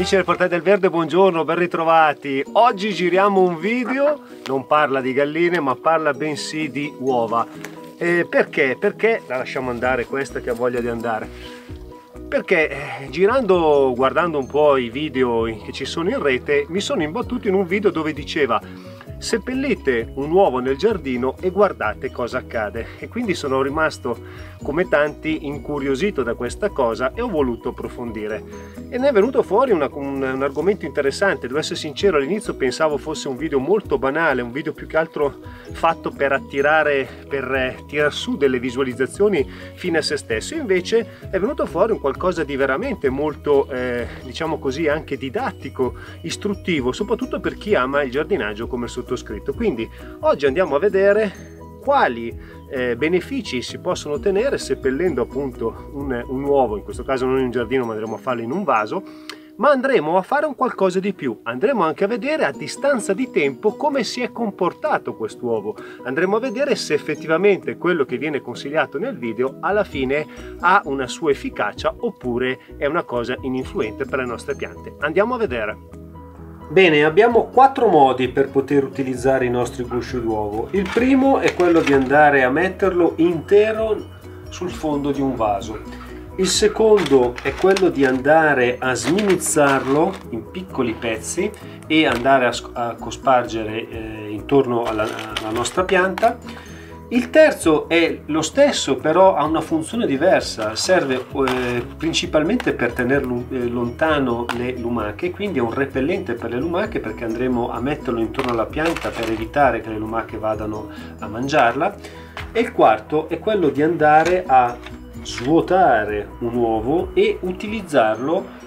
Amici del Portale del Verde, buongiorno, ben ritrovati. Oggi giriamo un video, non parla di galline ma parla bensì di uova. Perché? Perché la lasciamo andare questa che ha voglia di andare? Perché guardando un po' i video che ci sono in rete, mi sono imbattuto in un video dove diceva: seppellite un uovo nel giardino e guardate cosa accade. E quindi sono rimasto, come tanti, incuriosito da questa cosa e ho voluto approfondire. E ne è venuto fuori un argomento interessante. Devo essere sincero, all'inizio pensavo fosse un video molto banale, un video più che altro fatto per tirar su delle visualizzazioni fine a se stesso. Invece è venuto fuori un qualcosa di veramente molto, diciamo così, anche didattico, istruttivo, soprattutto per chi ama il giardinaggio come il sottoscritto. Quindi oggi andiamo a vedere quali benefici si possono ottenere seppellendo appunto un uovo, in questo caso non in un giardino ma andremo a farlo in un vaso, ma andremo a fare un qualcosa di più. Andremo anche a vedere a distanza di tempo come si è comportato quest'uovo, andremo a vedere se effettivamente quello che viene consigliato nel video alla fine ha una sua efficacia oppure è una cosa ininfluente per le nostre piante. Andiamo a vedere. Bene, abbiamo 4 modi per poter utilizzare i nostri gusci d'uovo. Il primo è quello di andare a metterlo intero sul fondo di un vaso. Il secondo è quello di andare a sminizzarlo in piccoli pezzi e andare a cospargere intorno alla nostra pianta. Il terzo è lo stesso, però ha una funzione diversa, serve principalmente per tenere lontano le lumache, quindi è un repellente per le lumache perché andremo a metterlo intorno alla pianta per evitare che le lumache vadano a mangiarla. E il quarto è quello di andare a svuotare un uovo e utilizzarlo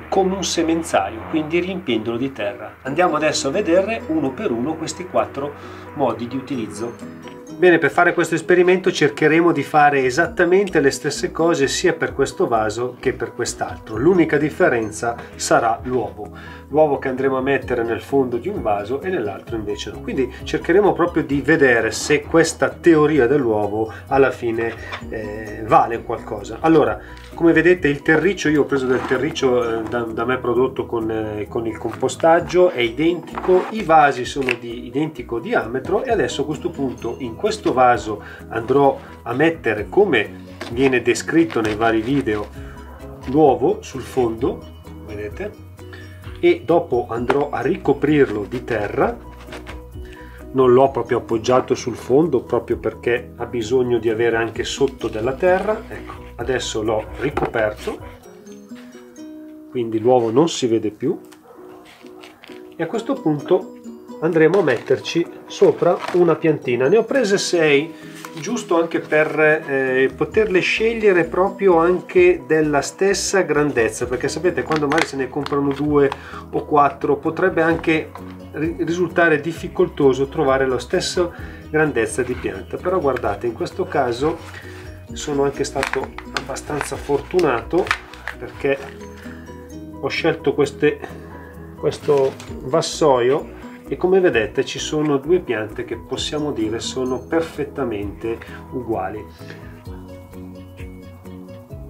come un semenzaio, quindi riempiendolo di terra. Andiamo adesso a vedere uno per uno questi 4 modi di utilizzo. Bene, per fare questo esperimento cercheremo di fare esattamente le stesse cose sia per questo vaso che per quest'altro. L'unica differenza sarà l'uovo che andremo a mettere nel fondo di un vaso e nell'altro invece no. Quindi cercheremo proprio di vedere se questa teoria dell'uovo alla fine vale qualcosa. Allora, come vedete il terriccio, io ho preso del terriccio da me prodotto con il compostaggio, è identico, i vasi sono di identico diametro e adesso a questo punto in questo vaso andrò a mettere, come viene descritto nei vari video, l'uovo sul fondo, vedete, e dopo andrò a ricoprirlo di terra. Non l'ho proprio appoggiato sul fondo proprio perché ha bisogno di avere anche sotto della terra. Ecco, adesso l'ho ricoperto, quindi l'uovo non si vede più e a questo punto andremo a metterci sopra una piantina. Ne ho prese 6, giusto anche per poterle scegliere proprio anche della stessa grandezza, perché sapete, quando magari se ne comprano 2 o 4 potrebbe anche risultare difficoltoso trovare la stessa grandezza di pianta. Però guardate, in questo caso sono anche stato abbastanza fortunato perché ho scelto questo vassoio e come vedete ci sono 2 piante che possiamo dire sono perfettamente uguali.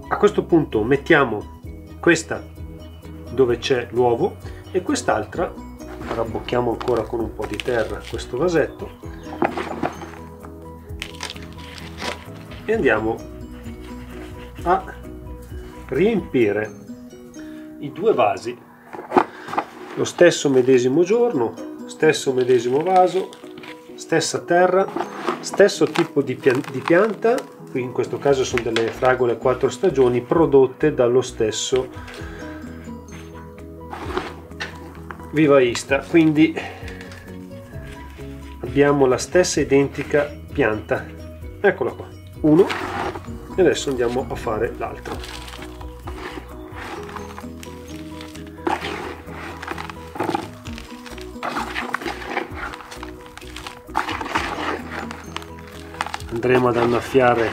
A questo punto mettiamo questa dove c'è l'uovo e quest'altra, rabbocchiamo ancora con un po' di terra questo vasetto e andiamo a riempire i 2 vasi lo stesso medesimo giorno, stesso medesimo vaso, stessa terra, stesso tipo di pianta. Qui in questo caso sono delle fragole 4 stagioni prodotte dallo stesso vivaista, quindi abbiamo la stessa identica pianta. Eccola qua, uno, e adesso andiamo a fare l'altro. Andremo ad annaffiare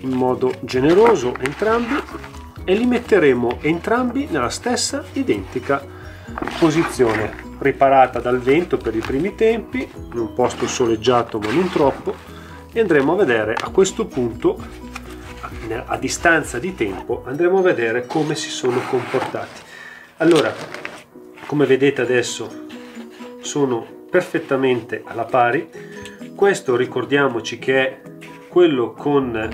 in modo generoso entrambi e li metteremo entrambi nella stessa identica posizione, riparata dal vento per i primi tempi, in un posto soleggiato ma non troppo, e andremo a vedere a questo punto a distanza di tempo andremo a vedere come si sono comportati. Allora, come vedete adesso sono perfettamente alla pari. Questo ricordiamoci che è quello con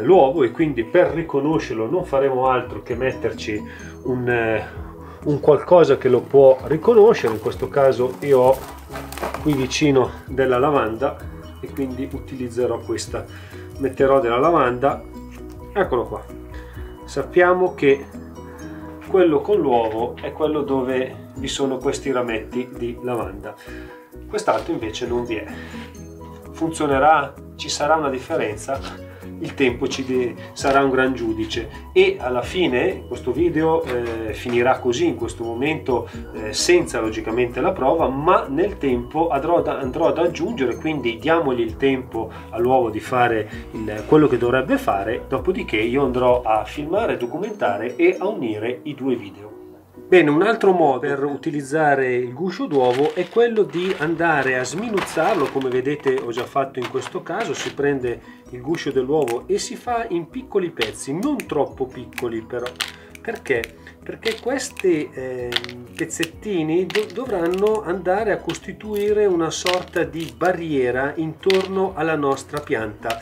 l'uovo, e quindi per riconoscerlo non faremo altro che metterci un qualcosa che lo può riconoscere. In questo caso io ho qui vicino della lavanda e quindi utilizzerò questa. Metterò della lavanda, eccolo qua. Sappiamo che quello con l'uovo è quello dove vi sono questi rametti di lavanda, quest'altro invece non vi è. Funzionerà? Ci sarà una differenza? Il tempo sarà un gran giudice, e alla fine questo video finirà così, in questo momento senza logicamente la prova, ma nel tempo andrò ad aggiungere, quindi diamogli il tempo all'uovo di fare quello che dovrebbe fare, dopodiché io andrò a filmare, documentare e a unire i due video. Bene, un altro modo per utilizzare il guscio d'uovo è quello di andare a sminuzzarlo, come vedete ho già fatto in questo caso. Si prende il guscio dell'uovo e si fa in piccoli pezzi, non troppo piccoli però. Perché? Perché questi pezzettini dovranno andare a costituire una sorta di barriera intorno alla nostra pianta.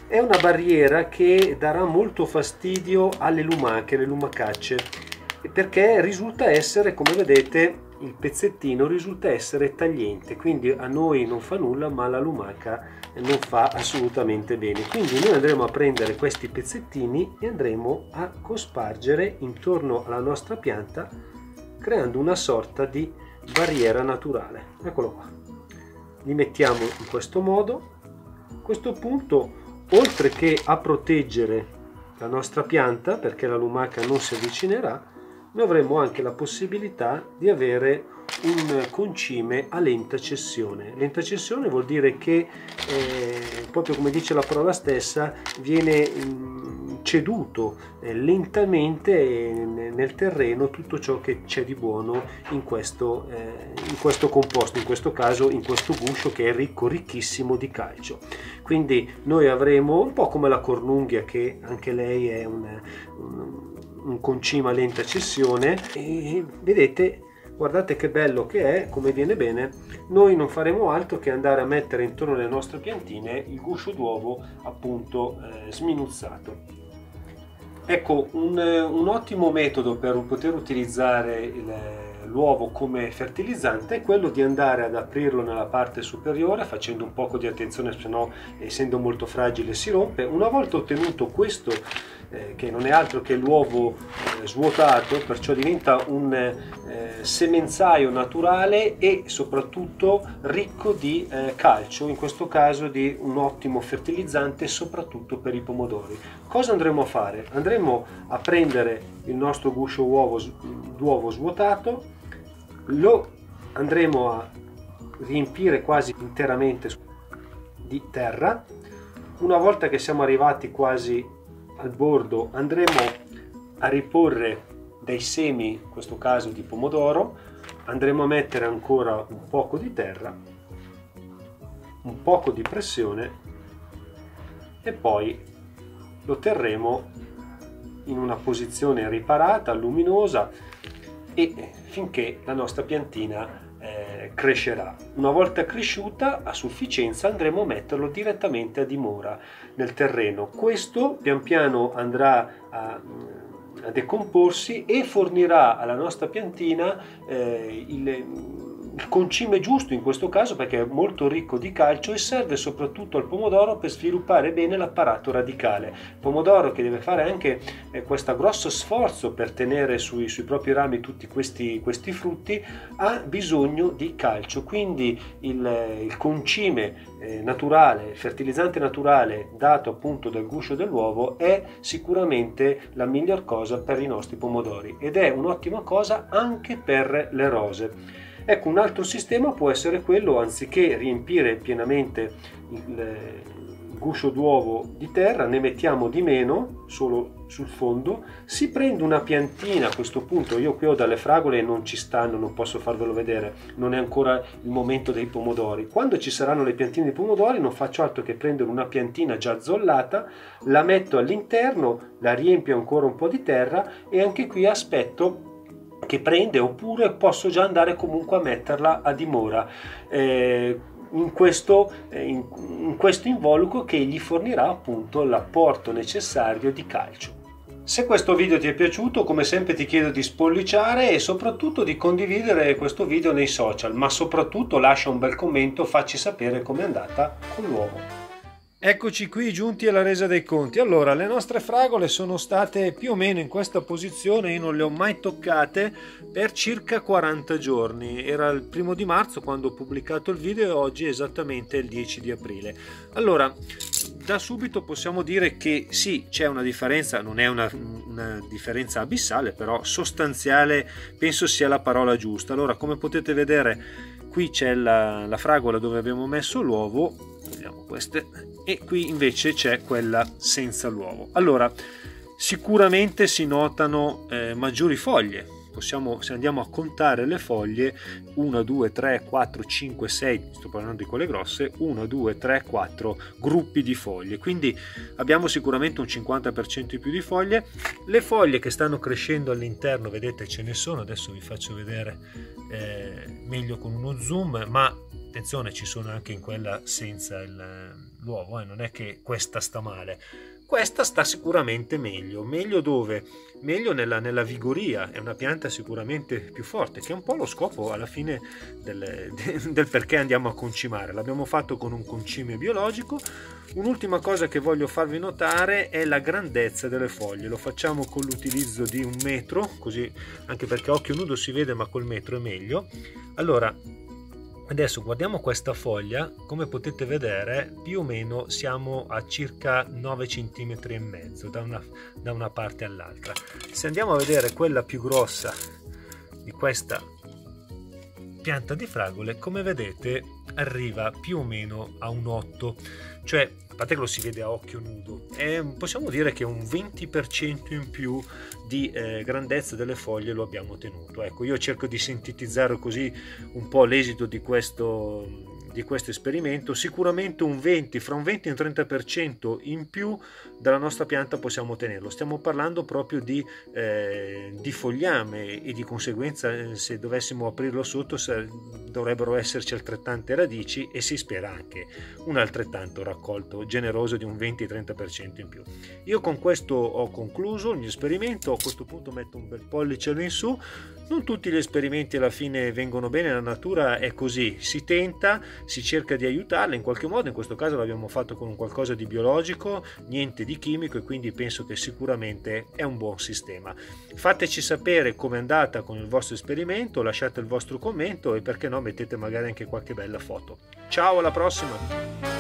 È una barriera che darà molto fastidio alle lumache, alle lumacacce, perché risulta essere, come vedete, il pezzettino risulta essere tagliente, quindi a noi non fa nulla ma alla lumaca non fa assolutamente bene. Quindi noi andremo a prendere questi pezzettini e andremo a cospargere intorno alla nostra pianta, creando una sorta di barriera naturale. Eccolo qua, li mettiamo in questo modo. A questo punto, oltre che a proteggere la nostra pianta perché la lumaca non si avvicinerà, noi avremo anche la possibilità di avere un concime a lenta cessione. Lenta cessione vuol dire che, proprio come dice la parola stessa, viene ceduto lentamente nel terreno tutto ciò che c'è di buono in questo composto, in questo caso in questo guscio che è ricchissimo di calcio. Quindi noi avremo un po' come la cornunghia, che anche lei è un concime a lenta cessione, e vedete, guardate che bello che è, come viene bene. Noi non faremo altro che andare a mettere intorno alle nostre piantine il guscio d'uovo appunto sminuzzato. Ecco, un ottimo metodo per poter utilizzare l'uovo come fertilizzante è quello di andare ad aprirlo nella parte superiore facendo un poco di attenzione, se no essendo molto fragile si rompe. Una volta ottenuto questo, che non è altro che l'uovo svuotato, perciò diventa un semenzaio naturale e soprattutto ricco di calcio, in questo caso di un ottimo fertilizzante soprattutto per i pomodori. Cosa andremo a fare? Andremo a prendere il nostro guscio d'uovo svuotato, lo andremo a riempire quasi interamente di terra. Una volta che siamo arrivati quasi al bordo andremo a riporre dei semi, in questo caso di pomodoro, andremo a mettere ancora un poco di terra, un poco di pressione e poi lo terremo in una posizione riparata, luminosa, e finché la nostra piantina crescerà. Una volta cresciuta a sufficienza andremo a metterlo direttamente a dimora nel terreno. Questo pian piano andrà a decomporsi e fornirà alla nostra piantina il concime giusto in questo caso, perché è molto ricco di calcio e serve soprattutto al pomodoro per sviluppare bene l'apparato radicale. Il pomodoro, che deve fare anche questo grosso sforzo per tenere sui propri rami tutti questi frutti, ha bisogno di calcio, quindi il concime naturale, il fertilizzante naturale dato appunto dal guscio dell'uovo è sicuramente la miglior cosa per i nostri pomodori ed è un'ottima cosa anche per le rose. Ecco, un altro sistema può essere quello, anziché riempire pienamente il guscio d'uovo di terra, ne mettiamo di meno, solo sul fondo, si prende una piantina. A questo punto io qui ho dalle fragole e non ci stanno, non posso farvelo vedere, non è ancora il momento dei pomodori. Quando ci saranno le piantine di pomodori non faccio altro che prendere una piantina già zollata, la metto all'interno, la riempio ancora un po' di terra e anche qui aspetto che prende, oppure posso già andare comunque a metterla a dimora in questo involucro che gli fornirà appunto l'apporto necessario di calcio. Se questo video ti è piaciuto, come sempre ti chiedo di spolliciare e soprattutto di condividere questo video nei social, ma soprattutto lascia un bel commento, facci sapere com'è andata con l'uovo. Eccoci qui giunti alla resa dei conti. Allora, le nostre fragole sono state più o meno in questa posizione, io non le ho mai toccate per circa 40 giorni. Era il 1° di marzo quando ho pubblicato il video e oggi è esattamente il 10 di aprile. Allora, da subito possiamo dire che sì, c'è una differenza, non è una differenza abissale, però sostanziale penso sia la parola giusta. Allora, come potete vedere, qui c'è la fragola dove abbiamo messo l'uovo, vediamo queste, e qui invece c'è quella senza l'uovo. Allora, sicuramente si notano maggiori foglie. Se andiamo a contare le foglie, 1, 2, 3, 4, 5, 6, sto parlando di quelle grosse, 1, 2, 3, 4 gruppi di foglie, quindi abbiamo sicuramente un 50% in più di foglie. Le foglie che stanno crescendo all'interno, vedete, ce ne sono, adesso vi faccio vedere meglio con uno zoom, ma attenzione, ci sono anche in quella senza l'uovo, non è che questa sta male. Questa sta sicuramente meglio. Meglio dove? Meglio nella vigoria, è una pianta sicuramente più forte, che è un po' lo scopo alla fine del perché andiamo a concimare. L'abbiamo fatto con un concime biologico. Un'ultima cosa che voglio farvi notare è la grandezza delle foglie. Lo facciamo con l'utilizzo di 1 metro, così anche perché a occhio nudo si vede, ma col metro è meglio. Allora, adesso guardiamo questa foglia, come potete vedere più o meno siamo a circa 9 cm e mezzo da una parte all'altra. Se andiamo a vedere quella più grossa di questa pianta di fragole, come vedete arriva più o meno a un 8, cioè a parte che lo si vede a occhio nudo, possiamo dire che un 20% in più di grandezza delle foglie lo abbiamo ottenuto. Ecco, io cerco di sintetizzare così un po' l'esito di questo esperimento. Sicuramente fra un 20 e un 30% in più dalla nostra pianta possiamo ottenerlo. Stiamo parlando proprio di fogliame e di conseguenza se dovessimo aprirlo sotto dovrebbero esserci altrettante radici e si spera anche un altrettanto raccolto generoso di un 20-30% in più. Io con questo ho concluso il mio esperimento. A questo punto metto un bel pollice in su. Non tutti gli esperimenti alla fine vengono bene, la natura è così, si tenta, si cerca di aiutarla in qualche modo. In questo caso l'abbiamo fatto con un qualcosa di biologico, niente di chimico, e quindi penso che sicuramente è un buon sistema. Fateci sapere com'è andata con il vostro esperimento, lasciate il vostro commento e perché no mettete magari anche qualche bella foto. Ciao, alla prossima!